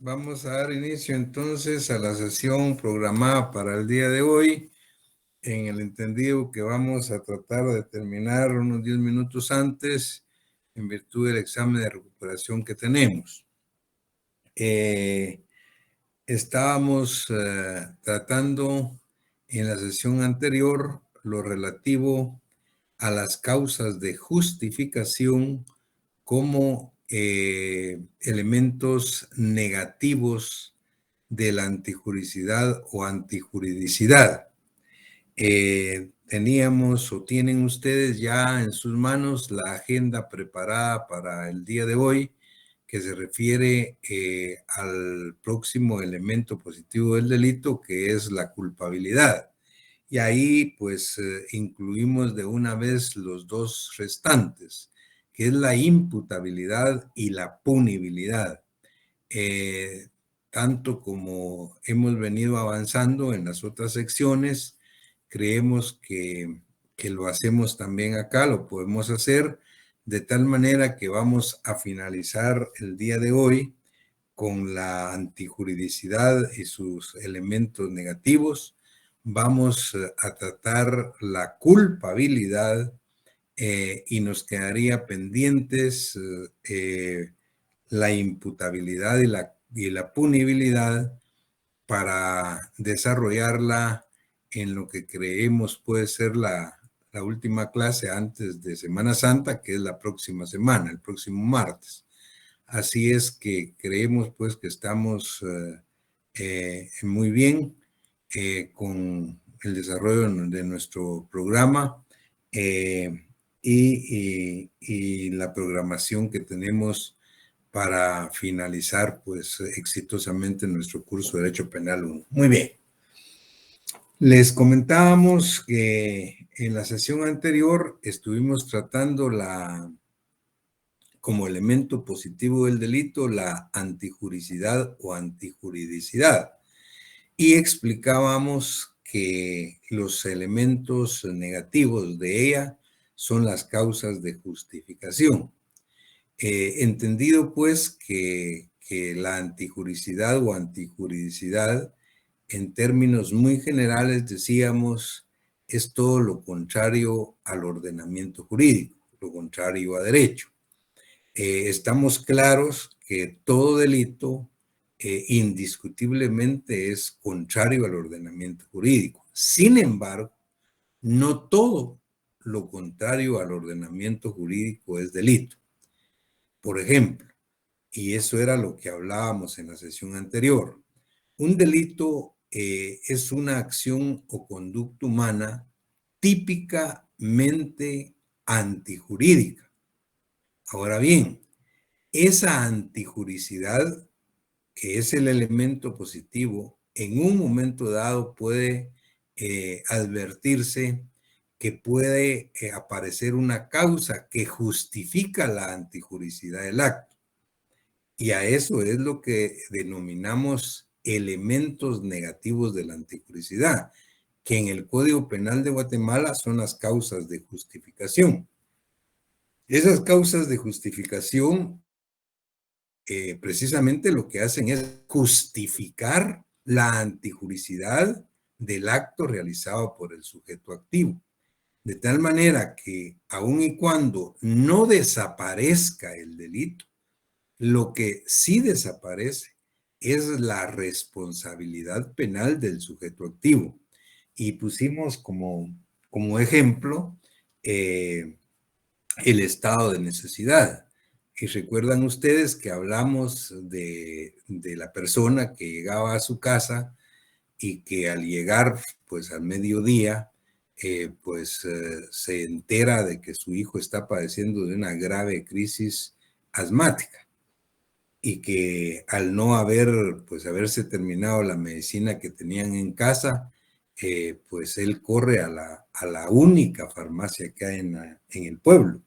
Vamos a dar inicio entonces a la sesión programada para el día de hoy, en el entendido que vamos a tratar de terminar unos 10 minutos antes, en virtud del examen de recuperación que tenemos. Estábamos tratando en la sesión anterior lo relativo a las causas de justificación como elementos negativos de la antijuricidad o antijuridicidad. Teníamos o tienen ustedes ya en sus manos la agenda preparada para el día de hoy, que se refiere al próximo elemento positivo del delito, que es la culpabilidad. Y ahí pues incluimos de una vez los dos restantes, que es la imputabilidad y la punibilidad. Tanto como hemos venido avanzando en las otras secciones, creemos que lo hacemos también acá, lo podemos hacer de tal manera que vamos a finalizar el día de hoy con la antijuridicidad y sus elementos negativos. Vamos a tratar la culpabilidad y nos quedaría pendientes la imputabilidad y la punibilidad para desarrollarla en lo que creemos puede ser la última clase antes de Semana Santa, que es la próxima semana, el próximo martes. Así es que creemos pues que estamos muy bien con el desarrollo de nuestro programa y la programación que tenemos para finalizar pues exitosamente nuestro curso de Derecho Penal 1. Muy bien. Les comentábamos que en la sesión anterior estuvimos tratando como elemento positivo del delito la antijuricidad o antijuridicidad y explicábamos que los elementos negativos de ella son las causas de justificación. Entendido pues que la antijuricidad o antijuridicidad, en términos muy generales decíamos, es todo lo contrario al ordenamiento jurídico, lo contrario a derecho. Estamos claros que todo delito indiscutiblemente es contrario al ordenamiento jurídico. Sin embargo, no todo lo contrario al ordenamiento jurídico es delito. Por ejemplo, y eso era lo que hablábamos en la sesión anterior, un delito es una acción o conducta humana típicamente antijurídica. Ahora bien, esa antijuricidad, que es el elemento positivo, en un momento dado puede advertirse que puede aparecer una causa que justifica la antijuricidad del acto. Y a eso es lo que denominamos elementos negativos de la antijuricidad, que en el Código Penal de Guatemala son las causas de justificación. Esas causas de justificación precisamente lo que hacen es justificar la antijuricidad del acto realizado por el sujeto activo. De tal manera que aun y cuando no desaparezca el delito, lo que sí desaparece es la responsabilidad penal del sujeto activo. Y pusimos como ejemplo el estado de necesidad. Y recuerdan ustedes que hablamos de la persona que llegaba a su casa y que al llegar pues al mediodía se entera de que su hijo está padeciendo de una grave crisis asmática y que al no haberse terminado la medicina que tenían en casa, pues él corre a la única farmacia que hay en el pueblo.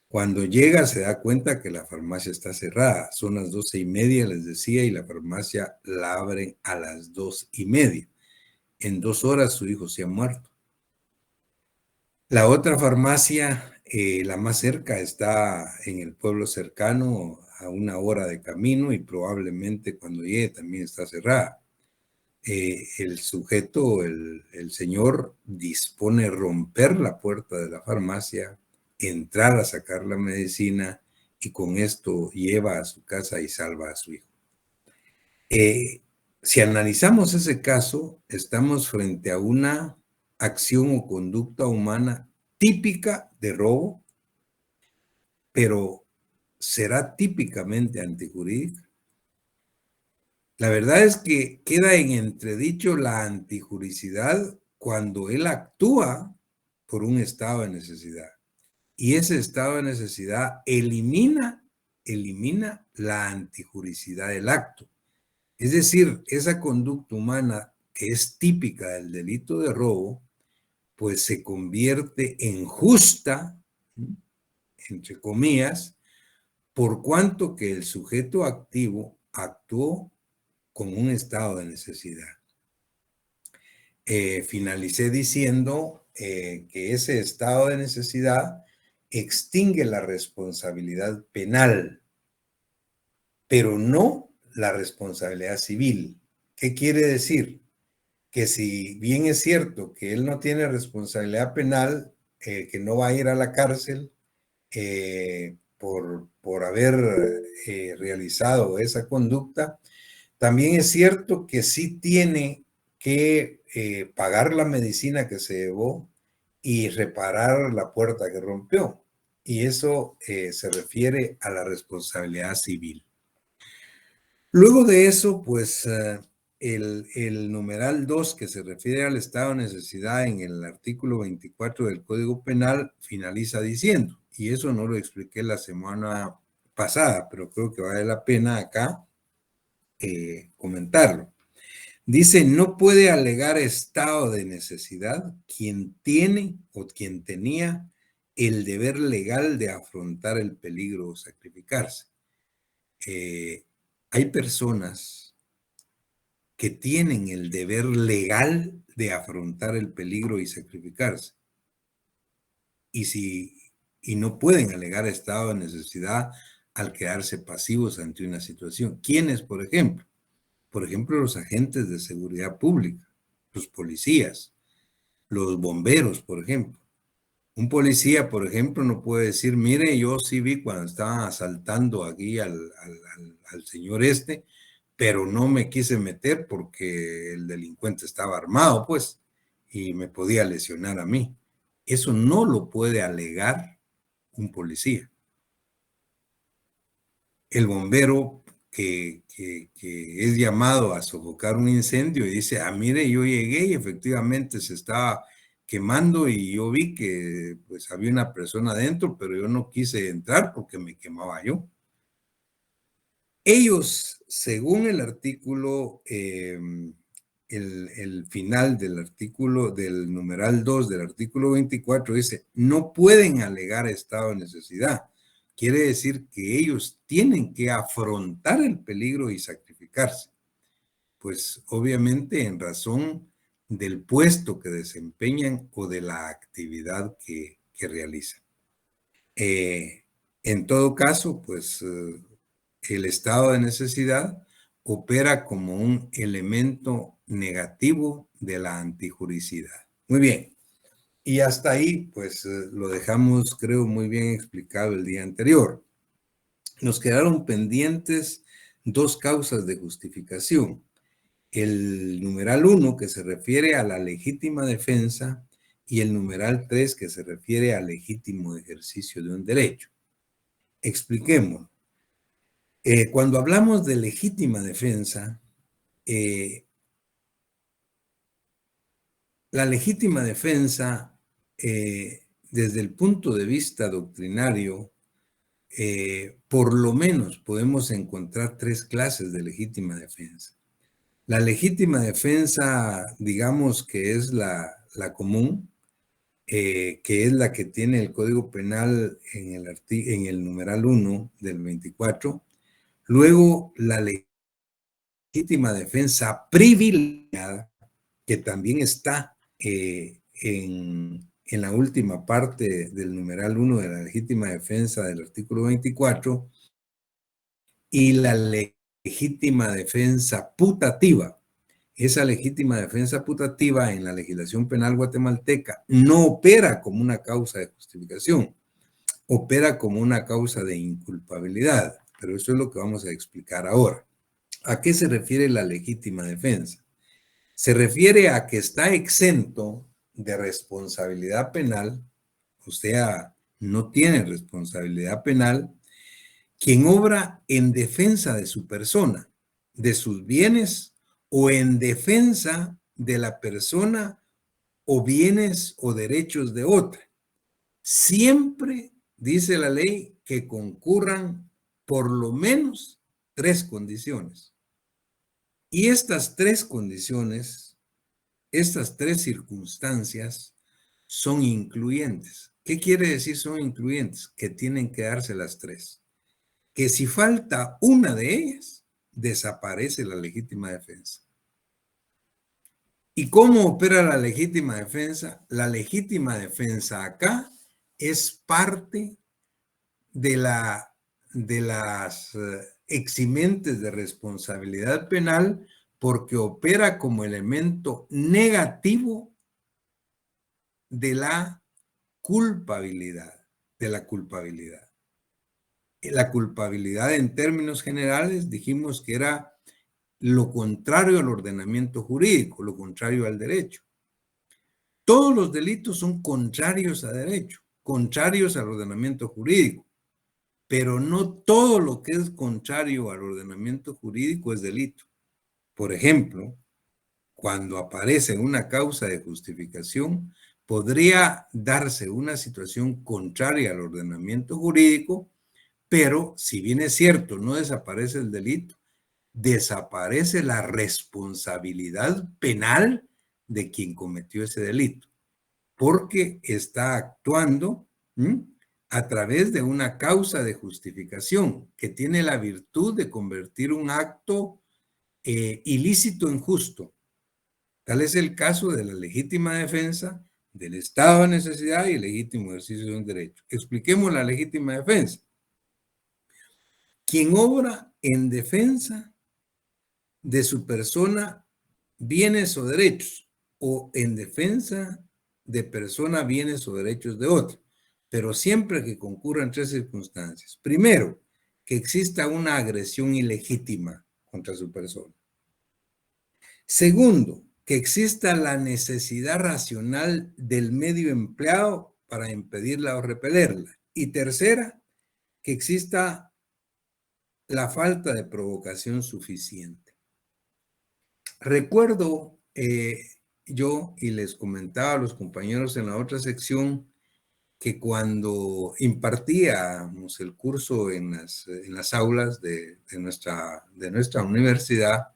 Cuando llega se da cuenta que la farmacia está cerrada. Son las 12:30, les decía, y la farmacia la abren a las 2:30. En 2 horas su hijo se ha muerto. La otra farmacia, la más cerca, está en el pueblo cercano a 1 hora de camino y probablemente cuando llegue también está cerrada. El sujeto, el señor, dispone romper la puerta de la farmacia, entrar a sacar la medicina y con esto lleva a su casa y salva a su hijo. Si analizamos ese caso, estamos frente a una acción o conducta humana típica de robo, pero ¿será típicamente antijurídica? La verdad es que queda en entredicho la antijuricidad cuando él actúa por un estado de necesidad. Y ese estado de necesidad elimina la antijuricidad del acto. Es decir, esa conducta humana que es típica del delito de robo, pues se convierte en justa, entre comillas, por cuanto que el sujeto activo actuó con un estado de necesidad. Finalicé diciendo que ese estado de necesidad extingue la responsabilidad penal, pero no la responsabilidad civil. ¿Qué quiere decir? Que si bien es cierto que él no tiene responsabilidad penal, que no va a ir a la cárcel por haber realizado esa conducta, también es cierto que sí tiene que pagar la medicina que se llevó y reparar la puerta que rompió. Y eso se refiere a la responsabilidad civil. Luego de eso, pues el numeral 2, que se refiere al estado de necesidad en el artículo 24 del Código Penal, finaliza diciendo, y eso no lo expliqué la semana pasada, pero creo que vale la pena acá comentarlo. Dice, no puede alegar estado de necesidad quien tiene o quien tenía el deber legal de afrontar el peligro o sacrificarse. Hay personas que tienen el deber legal de afrontar el peligro y sacrificarse. Y no pueden alegar estado de necesidad al quedarse pasivos ante una situación. ¿Quiénes, por ejemplo? Por ejemplo, los agentes de seguridad pública, los policías, los bomberos, por ejemplo. Un policía, por ejemplo, no puede decir, mire, yo sí vi cuando estaban asaltando aquí al señor este, pero no me quise meter porque el delincuente estaba armado, pues, y me podía lesionar a mí. Eso no lo puede alegar un policía. El bombero que es llamado a sofocar un incendio y dice, mire, yo llegué y efectivamente se estaba quemando y yo vi que pues había una persona adentro, pero yo no quise entrar porque me quemaba yo. Ellos, según el artículo, el final del artículo, del numeral 2 del artículo 24, dice, no pueden alegar estado de necesidad. Quiere decir que ellos tienen que afrontar el peligro y sacrificarse. Pues obviamente en razón del puesto que desempeñan o de la actividad que realizan. En todo caso, pues el estado de necesidad opera como un elemento negativo de la antijuricidad. Muy bien. Y hasta ahí, pues lo dejamos, creo, muy bien explicado el día anterior. Nos quedaron pendientes 2 causas de justificación. El numeral 1, que se refiere a la legítima defensa, y el numeral 3, que se refiere al legítimo ejercicio de un derecho. Expliquemos. Cuando hablamos de legítima defensa, la legítima defensa, desde el punto de vista doctrinario, por lo menos podemos encontrar 3 clases de legítima defensa. La legítima defensa, digamos que es la común, que es la que tiene el Código Penal en el numeral 1 del 24. Luego, la legítima defensa privilegiada, que también está en la última parte del numeral 1 de la legítima defensa del artículo 24, y la legítima defensa putativa. Esa legítima defensa putativa en la legislación penal guatemalteca no opera como una causa de justificación, opera como una causa de inculpabilidad. Pero eso es lo que vamos a explicar ahora. ¿A qué se refiere la legítima defensa? Se refiere a que está exento de responsabilidad penal, o sea, no tiene responsabilidad penal, quien obra en defensa de su persona, de sus bienes o en defensa de la persona o bienes o derechos de otra. Siempre, dice la ley, que concurran por lo menos 3 condiciones. Y estas 3 condiciones, estas 3 circunstancias son incluyentes. ¿Qué quiere decir son incluyentes? Que tienen que darse las 3. Que si falta una de ellas, desaparece la legítima defensa. ¿Y cómo opera la legítima defensa? La legítima defensa acá es parte de las eximentes de responsabilidad penal porque opera como elemento negativo de la culpabilidad, La culpabilidad en términos generales dijimos que era lo contrario al ordenamiento jurídico, lo contrario al derecho. Todos los delitos son contrarios a derecho, contrarios al ordenamiento jurídico, pero no todo lo que es contrario al ordenamiento jurídico es delito. Por ejemplo, cuando aparece una causa de justificación, podría darse una situación contraria al ordenamiento jurídico, pero si bien es cierto, no desaparece el delito, desaparece la responsabilidad penal de quien cometió ese delito, porque está actuando a través de una causa de justificación que tiene la virtud de convertir un acto ilícito en justo. Tal es el caso de la legítima defensa, del estado de necesidad y el legítimo ejercicio de un derecho. Expliquemos la legítima defensa. Quien obra en defensa de su persona, bienes o derechos, o en defensa de persona, bienes o derechos de otro, pero siempre que concurran 3 circunstancias. Primero, que exista una agresión ilegítima contra su persona. Segundo, que exista la necesidad racional del medio empleado para impedirla o repelerla. Y tercera, que exista la falta de provocación suficiente. Recuerdo yo, y les comentaba a los compañeros en la otra sección, que cuando impartíamos el curso en las aulas de nuestra universidad,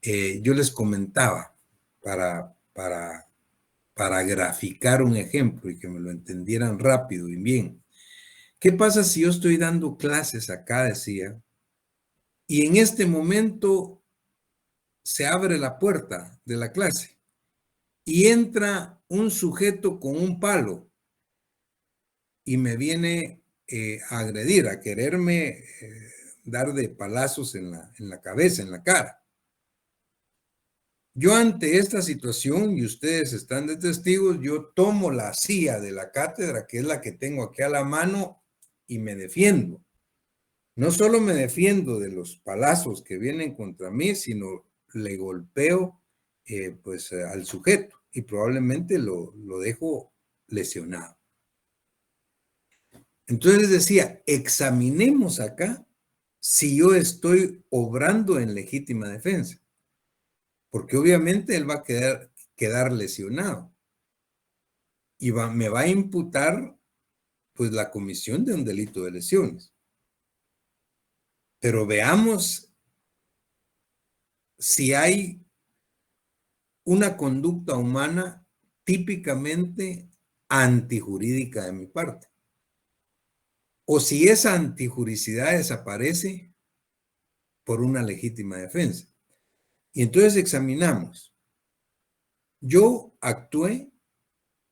yo les comentaba para graficar un ejemplo y que me lo entendieran rápido y bien. ¿Qué pasa si yo estoy dando clases acá, decía, y en este momento se abre la puerta de la clase y entra un sujeto con un palo y me viene a agredir, a quererme dar de palazos en la cabeza, en la cara? Yo ante esta situación, y ustedes están de testigos, yo tomo la silla de la cátedra, que es la que tengo aquí a la mano, y me defiendo. No solo me defiendo de los palazos que vienen contra mí, sino le golpeo al sujeto y probablemente lo dejo lesionado. Entonces les decía, examinemos acá si yo estoy obrando en legítima defensa, porque obviamente él va a quedar lesionado y me va a imputar pues la comisión de un delito de lesiones. Pero veamos si hay una conducta humana típicamente antijurídica de mi parte, o si esa antijuricidad desaparece por una legítima defensa. Y entonces examinamos. Yo actué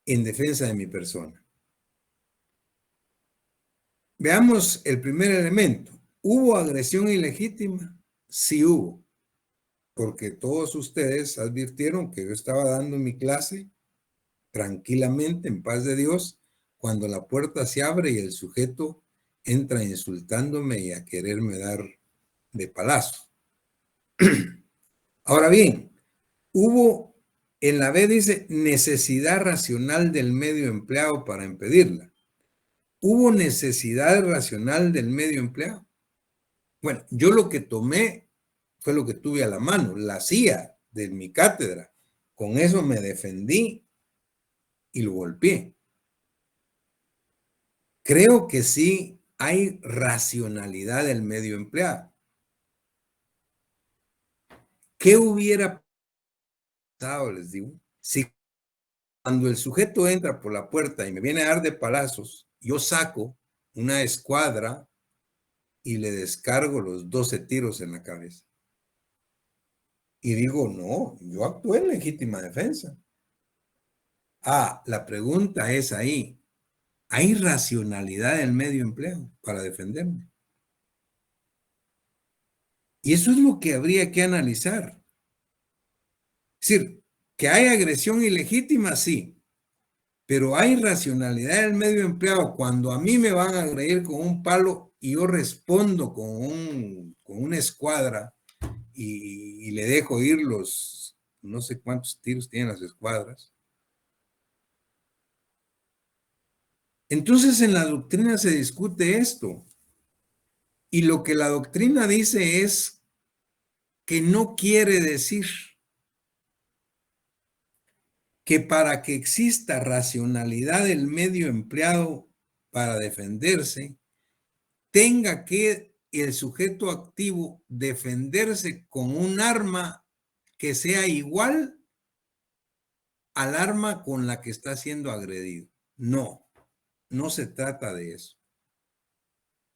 en defensa de mi persona. Veamos el primer elemento. ¿Hubo agresión ilegítima? Sí hubo, porque todos ustedes advirtieron que yo estaba dando mi clase tranquilamente, en paz de Dios, cuando la puerta se abre y el sujeto entra insultándome y a quererme dar de palazo. Ahora bien, hubo, en la B dice, necesidad racional del medio empleado para impedirla. ¿Hubo necesidad racional del medio empleado? Bueno, yo lo que tomé fue lo que tuve a la mano, la CIA de mi cátedra. Con eso me defendí y lo golpeé. Creo que sí hay racionalidad del medio empleado. ¿Qué hubiera pasado, les digo, si cuando el sujeto entra por la puerta y me viene a dar de palazos, yo saco una escuadra y le descargo los 12 tiros en la cabeza? Y digo, no, yo actué en legítima defensa. Ah, la pregunta es ahí, ¿hay racionalidad del medio empleo para defenderme? Y eso es lo que habría que analizar. Es decir, que hay agresión ilegítima, sí, pero hay racionalidad del medio empleado cuando a mí me van a agredir con un palo y yo respondo con una escuadra y le dejo ir los, no sé cuántos tiros tienen las escuadras. Entonces en la doctrina se discute esto. Y lo que la doctrina dice es que no quiere decir que para que exista racionalidad del medio empleado para defenderse, tenga que el sujeto activo defenderse con un arma que sea igual al arma con la que está siendo agredido. No, no se trata de eso.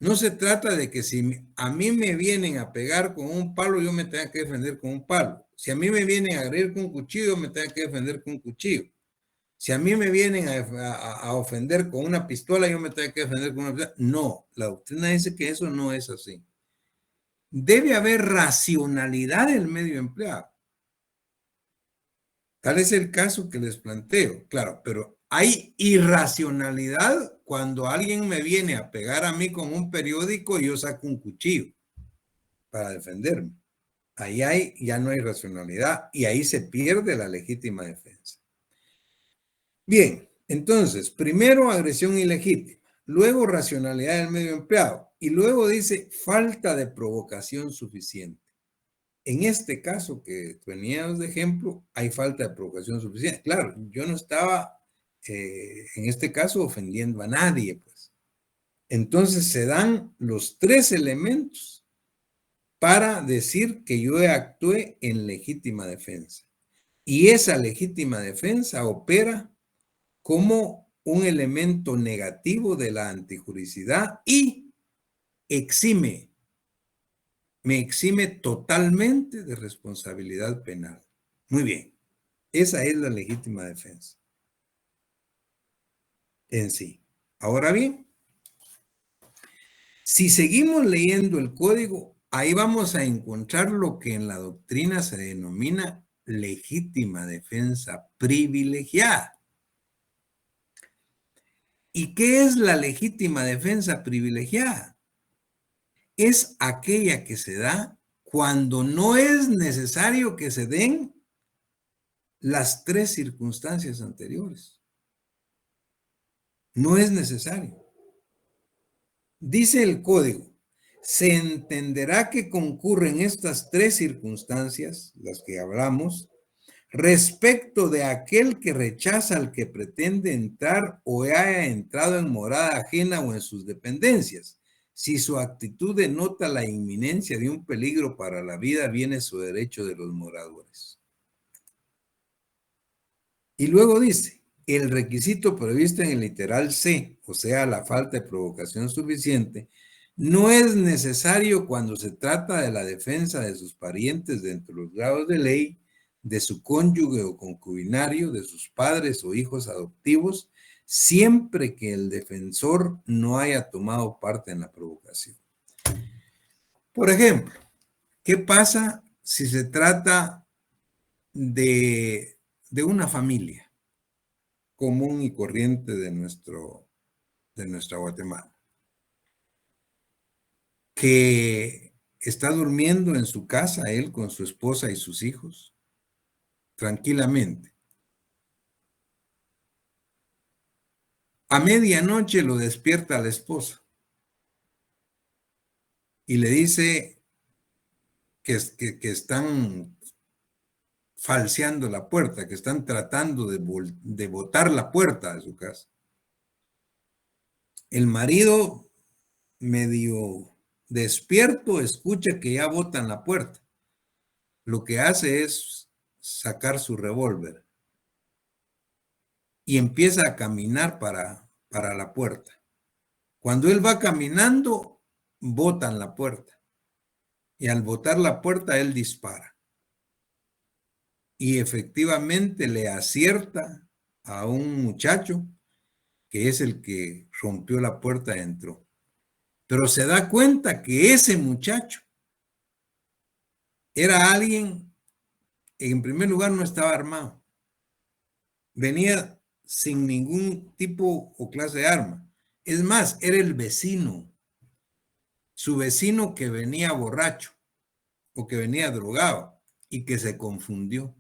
No se trata de que si a mí me vienen a pegar con un palo, yo me tenga que defender con un palo. Si a mí me vienen a agredir con un cuchillo, yo me tenga que defender con un cuchillo. Si a mí me vienen a ofender con una pistola, yo me tengo que defender con una pistola. No, la doctrina dice que eso no es así. Debe haber racionalidad del medio empleado. Tal es el caso que les planteo, claro, pero hay irracionalidad cuando alguien me viene a pegar a mí con un periódico y yo saco un cuchillo para defenderme. Ahí ya no hay racionalidad y ahí se pierde la legítima defensa. Bien, entonces, primero agresión ilegítima, luego racionalidad del medio empleado y luego dice falta de provocación suficiente. En este caso que teníamos de ejemplo, hay falta de provocación suficiente. Claro, yo no estaba en este caso ofendiendo a nadie, pues. Entonces se dan los tres elementos para decir que yo actué en legítima defensa. Y esa legítima defensa opera como un elemento negativo de la antijuricidad y me exime totalmente de responsabilidad penal. Muy bien, esa es la legítima defensa en sí. Ahora bien, si seguimos leyendo el código, ahí vamos a encontrar lo que en la doctrina se denomina legítima defensa privilegiada. ¿Y qué es la legítima defensa privilegiada? Es aquella que se da cuando no es necesario que se den las tres circunstancias anteriores. No es necesario. Dice el código, se entenderá que concurren estas tres circunstancias, las que hablamos, respecto de aquel que rechaza al que pretende entrar o haya entrado en morada ajena o en sus dependencias. Si su actitud denota la inminencia de un peligro para la vida, viene su derecho de los moradores. Y luego dice, el requisito previsto en el literal C, o sea, la falta de provocación suficiente, no es necesario cuando se trata de la defensa de sus parientes dentro de los grados de ley, de su cónyuge o concubinario, de sus padres o hijos adoptivos, siempre que el defensor no haya tomado parte en la provocación. Por ejemplo, ¿qué pasa si se trata de una familia común y corriente de nuestra Guatemala, que está durmiendo en su casa, él con su esposa y sus hijos, tranquilamente? A medianoche lo despierta la esposa y le dice que están falseando la puerta, que están tratando de botar la puerta de su casa. El marido, medio despierto, escucha que ya botan la puerta. Lo que hace es sacar su revólver y empieza a caminar para la puerta. Cuando él va caminando, botan la puerta. Y al botar la puerta, él dispara. Y efectivamente le acierta a un muchacho que es el que rompió la puerta y entró. Pero se da cuenta que ese muchacho era alguien, en primer lugar, no estaba armado. Venía sin ningún tipo o clase de arma. Es más, era el vecino, su vecino que venía borracho o que venía drogado y que se confundió.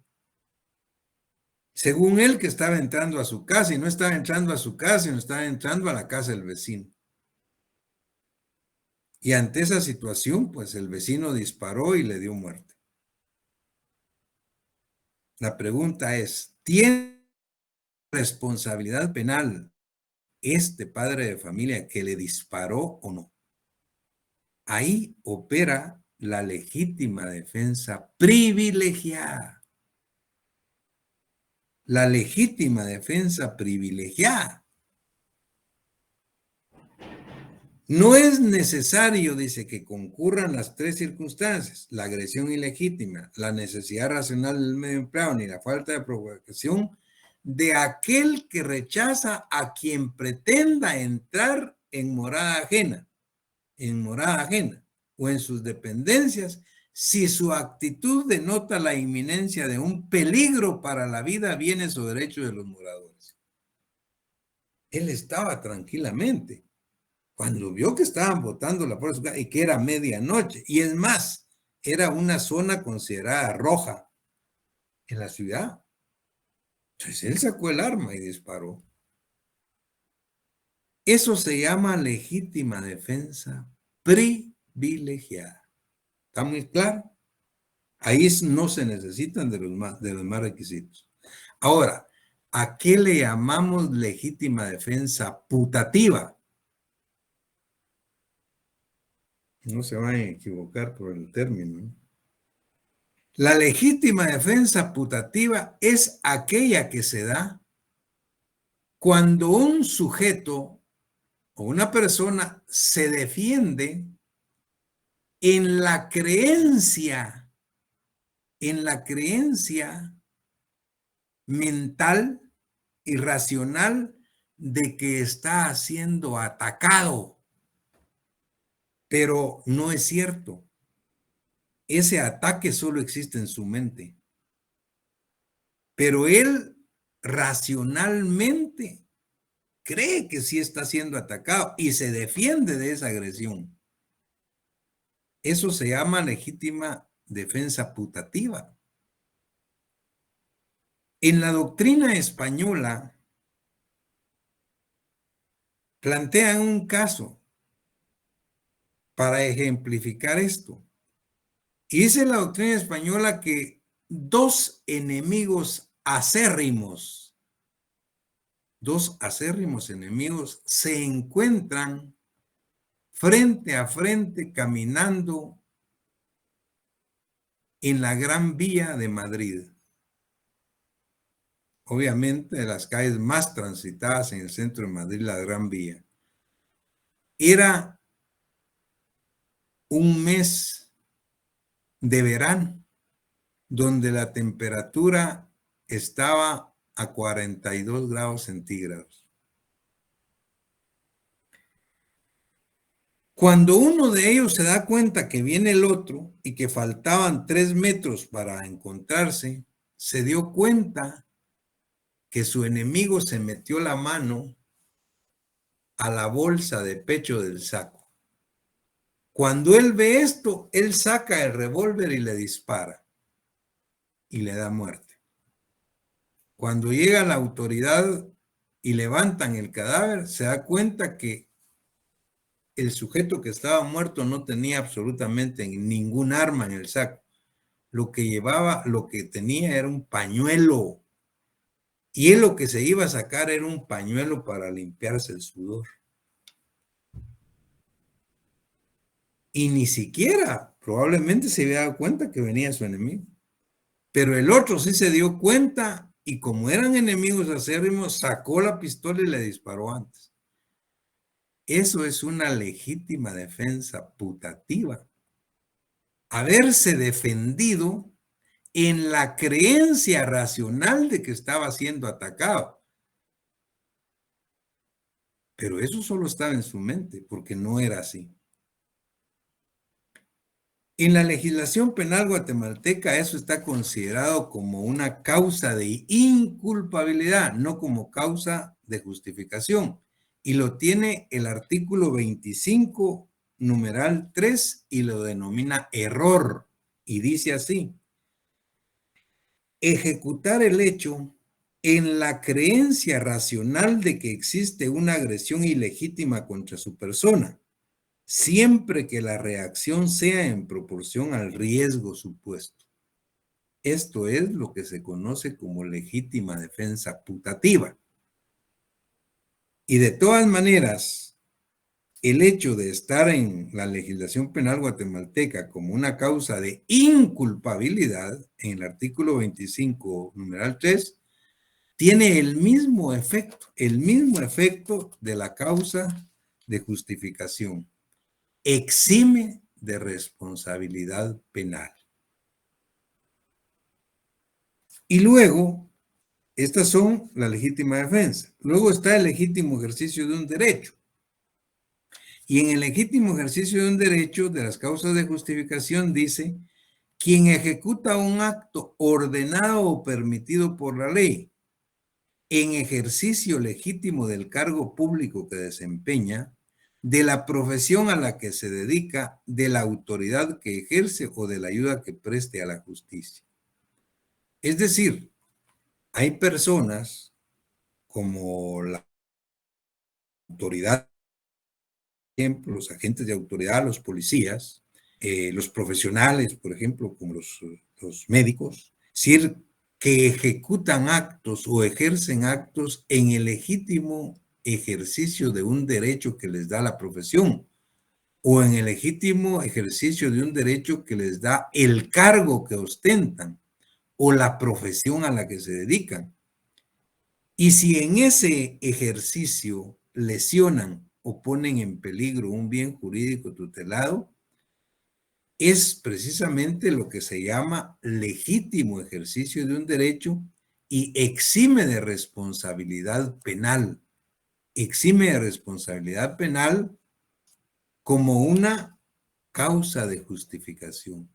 Según él, que estaba entrando a su casa y no estaba entrando a su casa, sino estaba entrando a la casa del vecino. Y ante esa situación, pues el vecino disparó y le dio muerte. La pregunta es, ¿tiene responsabilidad penal este padre de familia que le disparó o no? Ahí opera la legítima defensa privilegiada. La legítima defensa privilegiada. No es necesario, dice, que concurran las tres circunstancias: la agresión ilegítima, la necesidad racional del medio empleado, ni la falta de provocación de aquel que rechaza a quien pretenda entrar en morada ajena o en sus dependencias, si su actitud denota la inminencia de un peligro para la vida, bienes o derechos de los moradores. Él estaba tranquilamente cuando vio que estaban botando la puerta y que era medianoche, y es más, era una zona considerada roja en la ciudad. Entonces él sacó el arma y disparó. Eso se llama legítima defensa privilegiada. ¿Está muy claro? Ahí no se necesitan de los más requisitos. Ahora, ¿a qué le llamamos legítima defensa putativa? No se van a equivocar por el término. La legítima defensa putativa es aquella que se da cuando un sujeto o una persona se defiende en la creencia mental y racional de que está siendo atacado. Pero no es cierto. Ese ataque solo existe en su mente. Pero él racionalmente cree que sí está siendo atacado y se defiende de esa agresión. Eso se llama legítima defensa putativa. En la doctrina española plantean un caso para ejemplificar esto. Y dice la doctrina española que dos acérrimos enemigos se encuentran frente a frente caminando en la Gran Vía de Madrid. Obviamente, de las calles más transitadas en el centro de Madrid, la Gran Vía. Era un mes de verano, donde la temperatura estaba a 42 grados centígrados. Cuando uno de ellos se da cuenta que viene el otro y que faltaban 3 metros para encontrarse, se dio cuenta que su enemigo se metió la mano a la bolsa de pecho del saco. Cuando él ve esto, él saca el revólver y le dispara y le da muerte. Cuando llega la autoridad y levantan el cadáver, se da cuenta que el sujeto que estaba muerto no tenía absolutamente ningún arma en el saco. Lo que llevaba, lo que tenía era un pañuelo. Y él lo que se iba a sacar era un pañuelo para limpiarse el sudor. Y ni siquiera probablemente se había dado cuenta que venía su enemigo. Pero el otro sí se dio cuenta y como eran enemigos acérrimos, sacó la pistola y le disparó antes. Eso es una legítima defensa putativa. Haberse defendido en la creencia racional de que estaba siendo atacado. Pero eso solo estaba en su mente, porque no era así. En la legislación penal guatemalteca eso está considerado como una causa de inculpabilidad, no como causa de justificación. Y lo tiene el artículo 25, numeral 3, y lo denomina error. Y dice así: ejecutar el hecho en la creencia racional de que existe una agresión ilegítima contra su persona, siempre que la reacción sea en proporción al riesgo supuesto. Esto es lo que se conoce como legítima defensa putativa. Y de todas maneras, el hecho de estar en la legislación penal guatemalteca como una causa de inculpabilidad, en el artículo 25, numeral 3, tiene el mismo efecto de la causa de justificación. Exime de responsabilidad penal. Y luego, estas son la legítima defensa. Luego está el legítimo ejercicio de un derecho. Y en el legítimo ejercicio de un derecho, de las causas de justificación, dice: quien ejecuta un acto ordenado o permitido por la ley en ejercicio legítimo del cargo público que desempeña, de la profesión a la que se dedica, de la autoridad que ejerce o de la ayuda que preste a la justicia. Es decir, hay personas como la autoridad, por ejemplo, los agentes de autoridad, los policías, los profesionales, por ejemplo, como los médicos, es decir, que ejecutan actos o ejercen actos en el legítimo ejercicio de un derecho que les da la profesión o en el legítimo ejercicio de un derecho que les da el cargo que ostentan o la profesión a la que se dedican. Y si en ese ejercicio lesionan o ponen en peligro un bien jurídico tutelado, es precisamente lo que se llama legítimo ejercicio de un derecho y exime de responsabilidad penal. Exime de responsabilidad penal como una causa de justificación,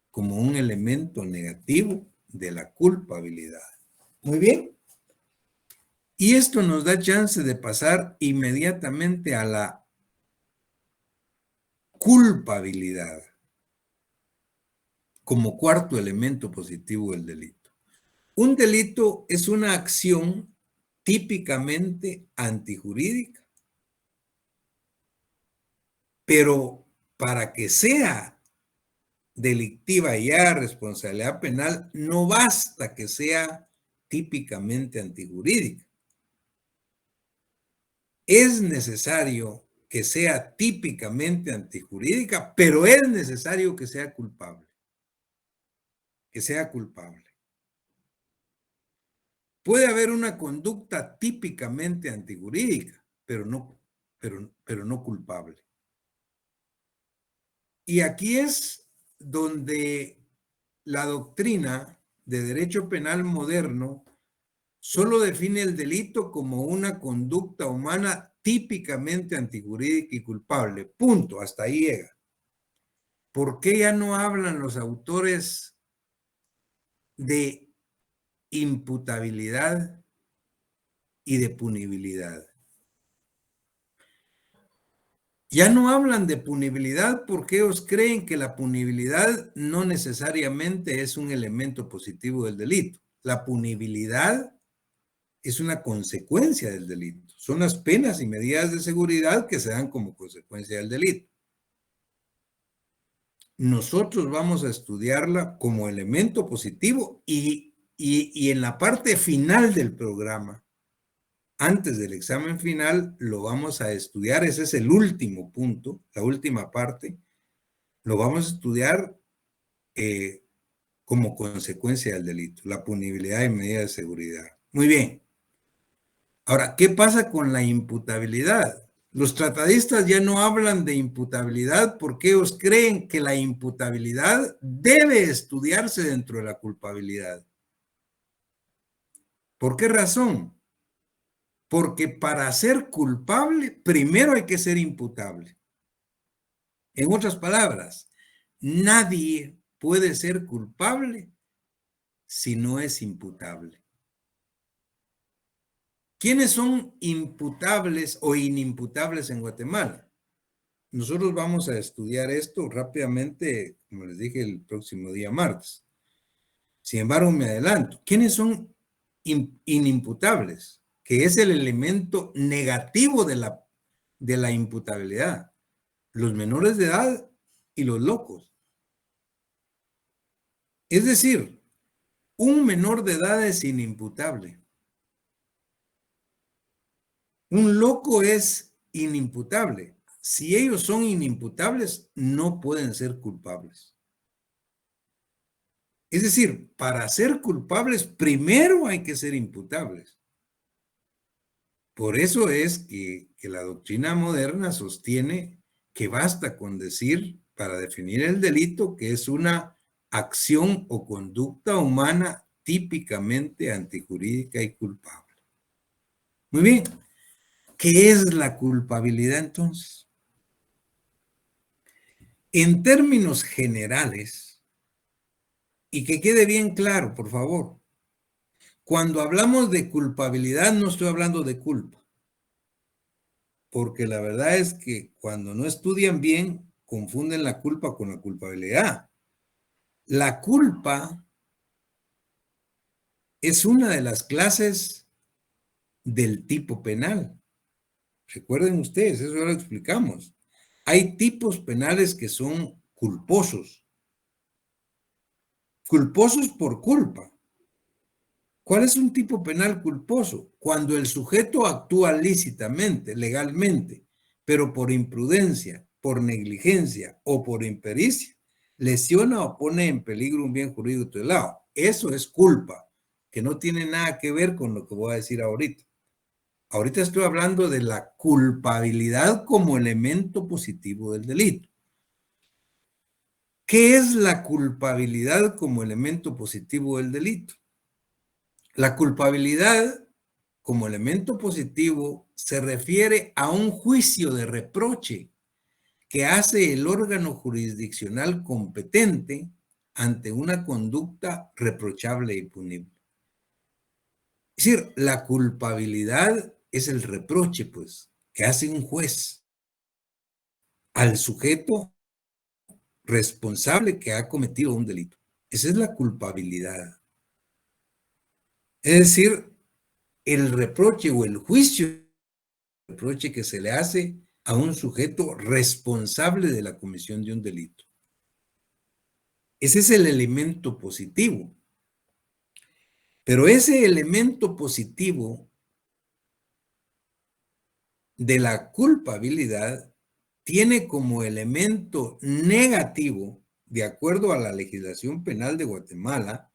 como un elemento negativo de la culpabilidad. Muy bien. Y esto nos da chance de pasar inmediatamente a la culpabilidad como cuarto elemento positivo del delito. Un delito es una acción típicamente antijurídica, pero para que sea delictiva y haya responsabilidad penal, no basta que sea típicamente antijurídica. Es necesario que sea típicamente antijurídica, pero es necesario que sea culpable. Que sea culpable. Puede haber una conducta típicamente antijurídica, pero no culpable. Y aquí es donde la doctrina de derecho penal moderno solo define el delito como una conducta humana típicamente antijurídica y culpable. Punto, hasta ahí llega. ¿Por qué ya no hablan los autores de imputabilidad y de punibilidad? Ya no hablan de punibilidad porque ellos creen que la punibilidad no necesariamente es un elemento positivo del delito. La punibilidad es una consecuencia del delito. Son las penas y medidas de seguridad que se dan como consecuencia del delito. Nosotros vamos a estudiarla como elemento positivo y en la parte final del programa, antes del examen final, lo vamos a estudiar. Ese es el último punto, la última parte. Lo vamos a estudiar como consecuencia del delito, la punibilidad y medidas de seguridad. Muy bien. Ahora, ¿qué pasa con la imputabilidad? Los tratadistas ya no hablan de imputabilidad porque ellos creen que la imputabilidad debe estudiarse dentro de la culpabilidad. ¿Por qué razón? Porque para ser culpable, primero hay que ser imputable. En otras palabras, nadie puede ser culpable si no es imputable. ¿Quiénes son imputables o inimputables en Guatemala? Nosotros vamos a estudiar esto rápidamente, como les dije, el próximo día martes. Sin embargo, me adelanto. ¿Quiénes son inimputables? Que es el elemento negativo de la imputabilidad. Los menores de edad y los locos. Es decir, un menor de edad es inimputable. Un loco es inimputable. Si ellos son inimputables, no pueden ser culpables. Es decir, para ser culpables, primero hay que ser imputables. Por eso es que la doctrina moderna sostiene que basta con decir, para definir el delito, que es una acción o conducta humana típicamente antijurídica y culpable. Muy bien. ¿Qué es la culpabilidad entonces? En términos generales, y que quede bien claro, por favor, cuando hablamos de culpabilidad no estoy hablando de culpa, porque la verdad es que cuando no estudian bien, confunden la culpa con la culpabilidad. La culpa es una de las clases del tipo penal. Recuerden ustedes, eso ya lo explicamos. Hay tipos penales que son culposos. Culposos por culpa. ¿Cuál es un tipo penal culposo? Cuando el sujeto actúa lícitamente, legalmente, pero por imprudencia, por negligencia o por impericia, lesiona o pone en peligro un bien jurídico tutelado. Eso es culpa, que no tiene nada que ver con lo que voy a decir ahorita. Ahorita estoy hablando de la culpabilidad como elemento positivo del delito. ¿Qué es la culpabilidad como elemento positivo del delito? La culpabilidad como elemento positivo se refiere a un juicio de reproche que hace el órgano jurisdiccional competente ante una conducta reprochable y punible. Es decir, la culpabilidad es el reproche, pues, que hace un juez al sujeto responsable que ha cometido un delito. Esa es la culpabilidad. Es decir, el reproche o el juicio reproche que se le hace a un sujeto responsable de la comisión de un delito. Ese es el elemento positivo. Pero ese elemento positivo de la culpabilidad tiene como elemento negativo, de acuerdo a la legislación penal de Guatemala,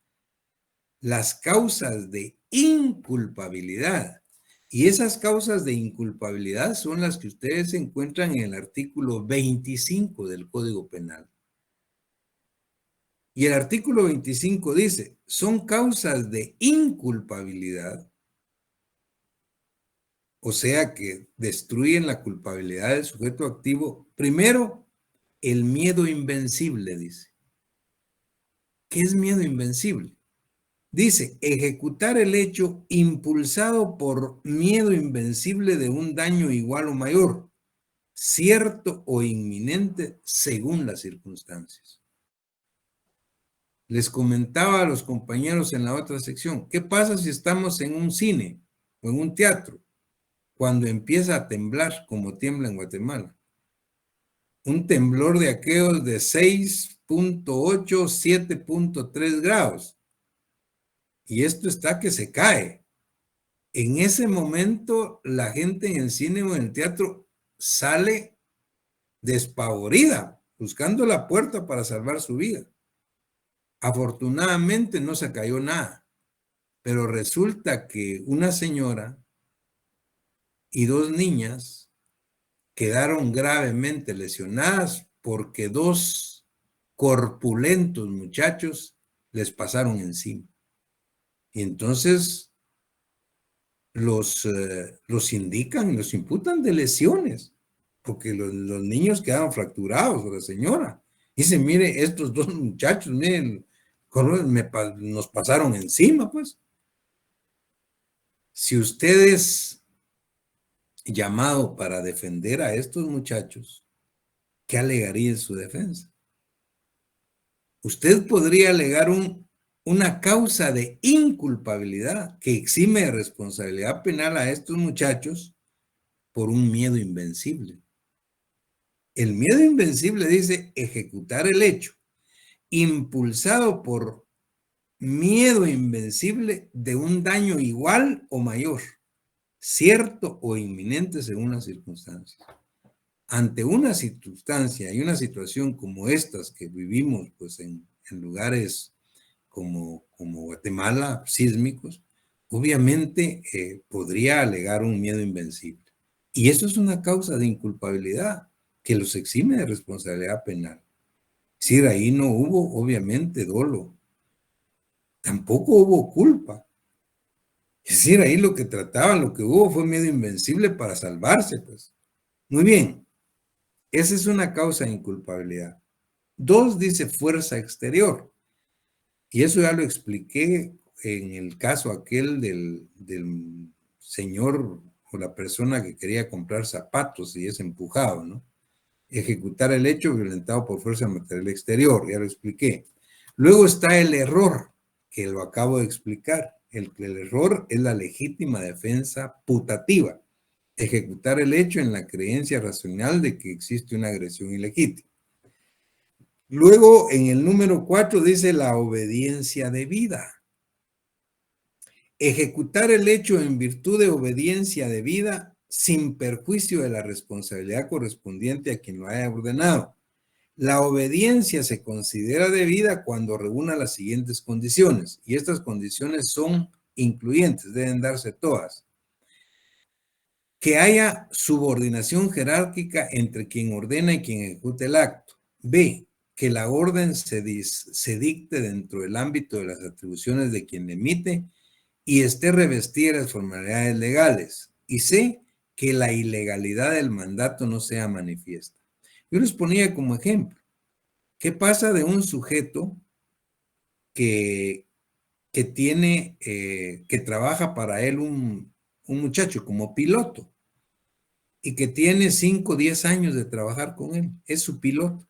las causas de inculpabilidad. Y esas causas de inculpabilidad son las que ustedes encuentran en el artículo 25 del Código Penal. Y el artículo 25 dice, son causas de inculpabilidad o sea que destruyen la culpabilidad del sujeto activo. Primero, el miedo invencible, dice. ¿Qué es miedo invencible? Dice, ejecutar el hecho impulsado por miedo invencible de un daño igual o mayor, cierto o inminente según las circunstancias. Les comentaba a los compañeros en la otra sección, ¿qué pasa si estamos en un cine o en un teatro cuando empieza a temblar como tiembla en Guatemala? Un temblor de aquellos de 6.8, 7.3 grados. Y esto está que se cae. En ese momento, la gente en el cine o en el teatro sale despavorida, buscando la puerta para salvar su vida. Afortunadamente no se cayó nada, pero resulta que una señora y dos niñas quedaron gravemente lesionadas porque dos corpulentos muchachos les pasaron encima. Y entonces los indican, los imputan de lesiones, porque los niños quedaron fracturados, o la señora. Dice, mire, estos dos muchachos, miren, nos pasaron encima, pues. Si usted es llamado para defender a estos muchachos, ¿qué alegaría en su defensa? Usted podría alegar una causa de inculpabilidad que exime de responsabilidad penal a estos muchachos por un miedo invencible. El miedo invencible dice ejecutar el hecho, impulsado por miedo invencible de un daño igual o mayor, cierto o inminente según las circunstancias. Ante una circunstancia y una situación como estas que vivimos pues en lugares como Guatemala, sísmicos, obviamente podría alegar un miedo invencible. Y eso es una causa de inculpabilidad que los exime de responsabilidad penal. Es decir, ahí no hubo obviamente dolo, tampoco hubo culpa. Es decir, ahí lo que trataban, lo que hubo fue miedo invencible para salvarse, pues. Muy bien, esa es una causa de inculpabilidad. Dos, dice fuerza exterior. Y eso ya lo expliqué en el caso aquel del señor o la persona que quería comprar zapatos y es empujado, ¿no? Ejecutar el hecho violentado por fuerza material exterior, ya lo expliqué. Luego está el error, que lo acabo de explicar. El error es la legítima defensa putativa. Ejecutar el hecho en la creencia racional de que existe una agresión ilegítima. Luego, en el número 4 dice la obediencia debida. Ejecutar el hecho en virtud de obediencia debida sin perjuicio de la responsabilidad correspondiente a quien lo haya ordenado. La obediencia se considera debida cuando reúna las siguientes condiciones, y estas condiciones son incluyentes, deben darse todas. Que haya subordinación jerárquica entre quien ordena y quien ejecuta el acto. B, que la orden se dicte dentro del ámbito de las atribuciones de quien emite y esté revestida de las formalidades legales. Y C, que la ilegalidad del mandato no sea manifiesta. Yo les ponía como ejemplo, ¿qué pasa de un sujeto que tiene, que trabaja para él un muchacho como piloto y que tiene 5 o 10 años de trabajar con él? Es su piloto.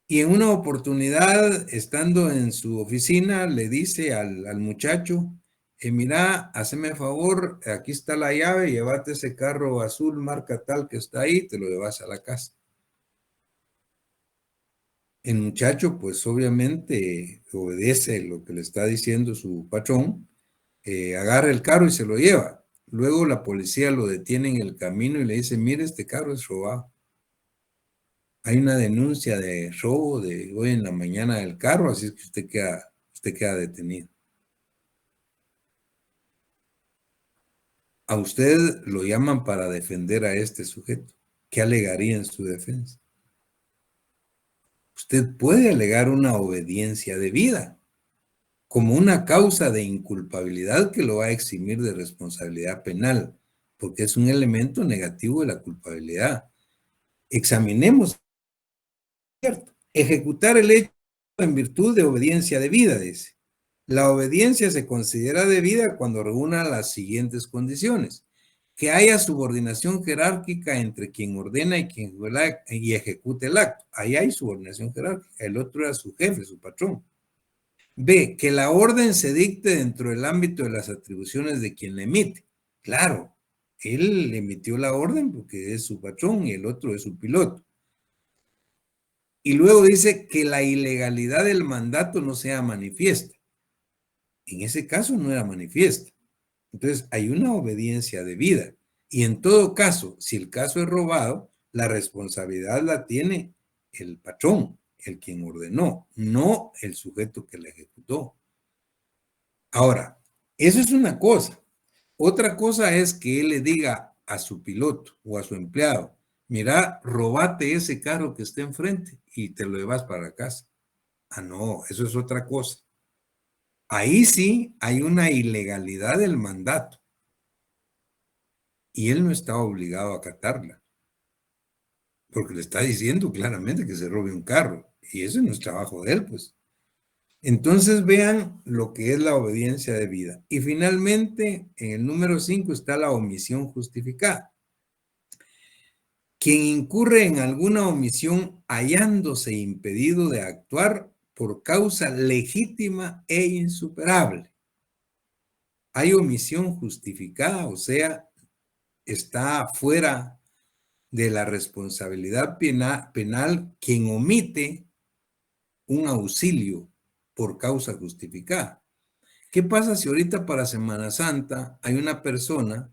Y en una oportunidad, estando en su oficina, le dice al muchacho, mira, haceme favor, aquí está la llave, llévate ese carro azul marca tal que está ahí, te lo llevas a la casa. El muchacho, pues obviamente obedece lo que le está diciendo su patrón, agarra el carro y se lo lleva. Luego la policía lo detiene en el camino y le dice, mire, este carro es robado. Hay una denuncia de robo de hoy en la mañana del carro, así es que usted queda detenido. A usted lo llaman para defender a este sujeto. ¿Qué alegaría en su defensa? Usted puede alegar una obediencia debida como una causa de inculpabilidad que lo va a eximir de responsabilidad penal. porque es un elemento negativo de la culpabilidad. Examinemos, ¿cierto? Ejecutar el hecho en virtud de obediencia debida, dice. La obediencia se considera debida cuando reúna las siguientes condiciones: que haya subordinación jerárquica entre quien ordena y quien ejecuta el acto. Ahí hay subordinación jerárquica. El otro era su jefe, su patrón. B, que la orden se dicte dentro del ámbito de las atribuciones de quien la emite. Claro, él emitió la orden porque es su patrón y el otro es su piloto. Y luego dice que la ilegalidad del mandato no sea manifiesta. En ese caso no era manifiesta. Entonces hay una obediencia debida. Y en todo caso, si el caso es robado, la responsabilidad la tiene el patrón, el quien ordenó, no el sujeto que la ejecutó. Ahora, eso es una cosa. Otra cosa es que él le diga a su piloto o a su empleado: mira, robate ese carro que está enfrente y te lo llevas para casa. Ah, no, eso es otra cosa. Ahí sí hay una ilegalidad del mandato y él no está obligado a acatarla, porque le está diciendo claramente que se robe un carro y ese no es trabajo de él, pues. Entonces vean lo que es la obediencia debida. Y finalmente, en el número 5 está la omisión justificada. Quien incurre en alguna omisión hallándose impedido de actuar por causa legítima e insuperable. Hay omisión justificada, o sea, está fuera de la responsabilidad penal quien omite un auxilio por causa justificada. ¿Qué pasa si ahorita para Semana Santa hay una persona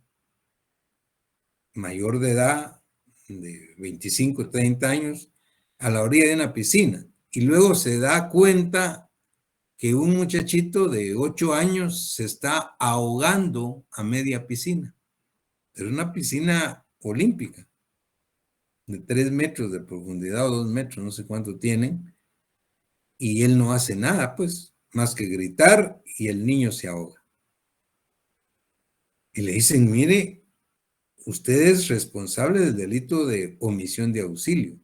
mayor de edad, de 25, 30 años, a la orilla de una piscina y luego se da cuenta que un muchachito de 8 años se está ahogando a media piscina? Pero una piscina olímpica de 3 metros de profundidad o 2 metros, no sé cuánto tienen, y él no hace nada, pues, más que gritar y el niño se ahoga. Y le dicen: mire, usted es responsable del delito de omisión de auxilio,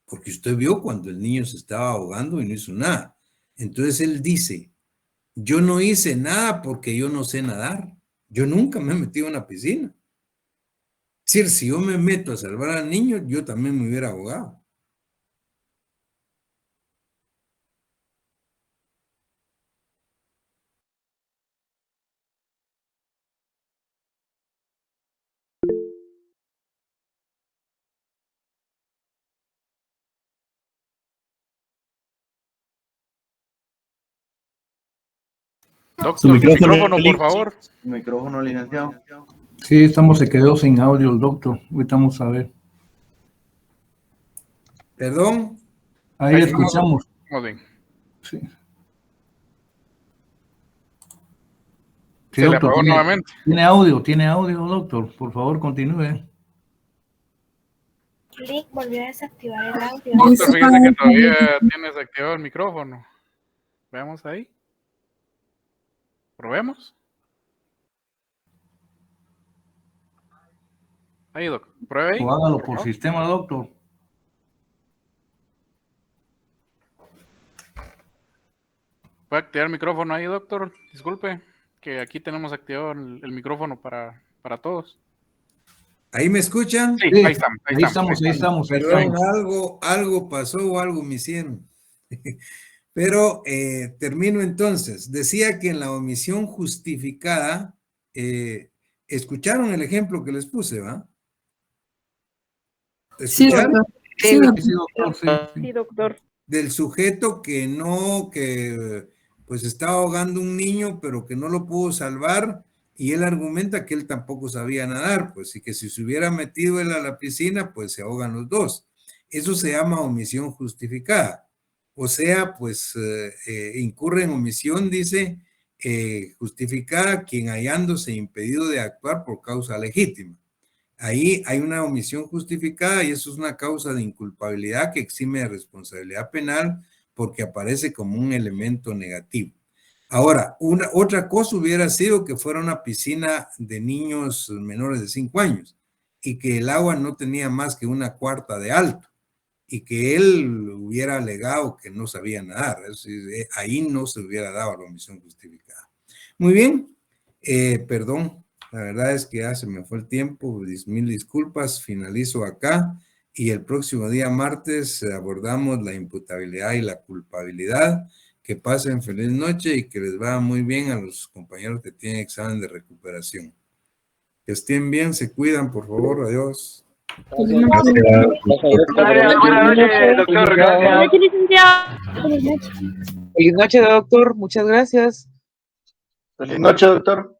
porque usted vio cuando el niño se estaba ahogando y no hizo nada. Entonces él dice: yo no hice nada porque yo no sé nadar. Yo nunca me he metido en una piscina. Es decir, si yo me meto a salvar al niño, yo también me hubiera ahogado. Su Doctor, su micrófono, micrófono, por favor. micrófono, licenciado. Sí, se quedó sin audio el doctor. Ahorita vamos a ver. ¿Perdón? Ahí Ahí le estamos. escuchamos. Muy bien. Sí, sí, Se le doctor. apagó nuevamente. Tiene audio, doctor. Por favor, continúe. Clic volvió a desactivar el audio. Doctor, fíjese que todavía tiene desactivado el micrófono. Veamos ahí. Probemos. Ahí, doctor. Pruebe ahí. O hágalo por favor. sistema, doctor. ¿Puede activar el micrófono ahí, doctor? Disculpe, que aquí tenemos activado el micrófono para todos. ¿Ahí me escuchan? Sí, Sí, ahí estamos, ahí estamos. ahí estamos. Perdón, algo pasó o algo me hicieron. Pero termino entonces. Decía que en la omisión justificada, escucharon el ejemplo que les puse, ¿va? Sí, ¿Escucharon? doctor. Sí, Sí, doctor. sí, doctor. Sí. Sí, doctor. Del sujeto que pues estaba ahogando un niño, pero que no lo pudo salvar, y él argumenta que él tampoco sabía nadar, pues, y que si se hubiera metido él a la piscina, pues se ahogan los dos. Eso se llama omisión justificada. O sea, pues incurre en omisión, dice, justificada quien hallándose impedido de actuar por causa legítima. Ahí hay una omisión justificada y eso es una causa de inculpabilidad que exime de responsabilidad penal porque aparece como un elemento negativo. Ahora, otra cosa hubiera sido que fuera una piscina de niños menores de 5 años y que el agua no tenía más que 1/4 de alto y que él hubiera alegado que no sabía nadar. Es decir, ahí no se hubiera dado la omisión justificada. Muy bien, perdón, la verdad es que ya se me fue el tiempo, mil disculpas, finalizo acá y el próximo día martes abordamos la imputabilidad y la culpabilidad. Que pasen feliz noche y que les vaya muy bien a los compañeros que tienen examen de recuperación. Que estén bien, se cuidan, por favor, adiós. Buenas noches, doctor. Buenas noches, licenciado. Feliz noche. Feliz noche, doctor. Muchas gracias. Feliz noche, doctor.